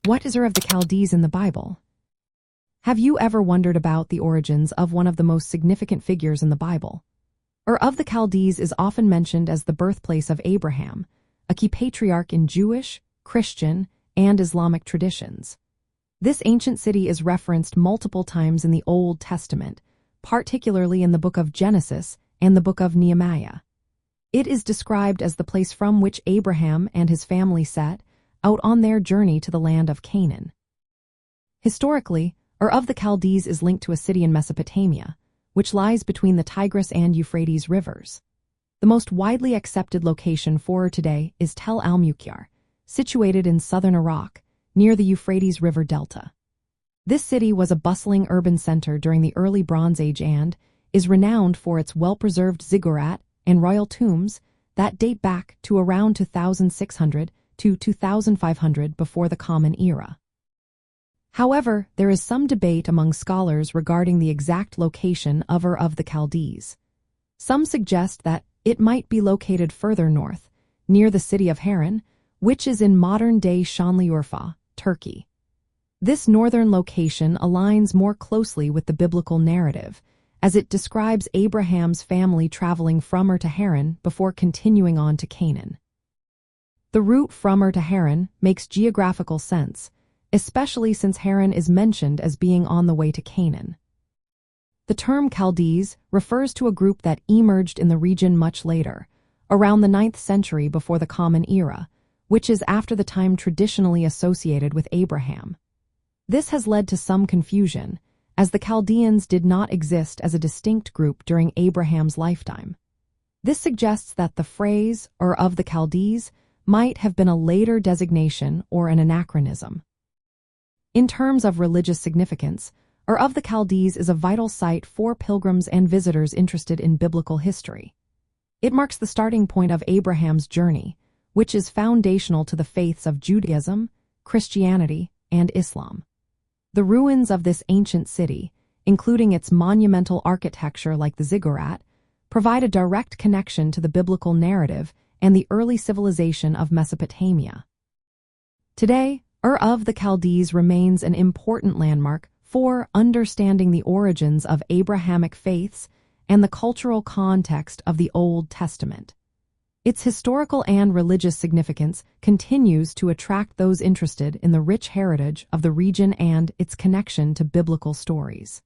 What is Ur of the Chaldees in the Bible? Have you ever wondered about the origins of one of the most significant figures in the Bible? Ur of the Chaldees is often mentioned as the birthplace of Abraham, a key patriarch in Jewish, Christian, and Islamic traditions. This ancient city is referenced multiple times in the Old Testament, particularly in the book of Genesis and the book of Nehemiah. It is described as the place from which Abraham and his family set out on their journey to the land of Canaan. Historically, Ur of the Chaldees is linked to a city in Mesopotamia, which lies between the Tigris and Euphrates rivers. The most widely accepted location for Ur today is Tel al-Mukyar, situated in southern Iraq, near the Euphrates River delta. This city was a bustling urban center during the early Bronze Age and is renowned for its well-preserved ziggurat and royal tombs that date back to around 2600 to 2500 before the Common Era. However, there is some debate among scholars regarding the exact location of Ur of the Chaldees. Some suggest that it might be located further north, near the city of Haran, which is in modern-day Şanlıurfa, Turkey. This northern location aligns more closely with the biblical narrative, as it describes Abraham's family traveling from Ur to Haran before continuing on to Canaan. The route from Ur to Haran makes geographical sense, especially since Haran is mentioned as being on the way to Canaan. The term Chaldees refers to a group that emerged in the region much later, around the 9th century before the Common Era, which is after the time traditionally associated with Abraham. This has led to some confusion, as the Chaldeans did not exist as a distinct group during Abraham's lifetime. This suggests that the phrase, Ur of the Chaldees, might have been a later designation or an anachronism. In terms of religious significance, Ur of the Chaldees is a vital site for pilgrims and visitors interested in biblical history. It marks the starting point of Abraham's journey, which is foundational to the faiths of Judaism, Christianity, and Islam. The ruins of this ancient city, including its monumental architecture like the Ziggurat, provide a direct connection to the biblical narrative and the early civilization of Mesopotamia. Today, Ur of the Chaldees remains an important landmark for understanding the origins of Abrahamic faiths and the cultural context of the Old Testament. Its historical and religious significance continues to attract those interested in the rich heritage of the region and its connection to biblical stories.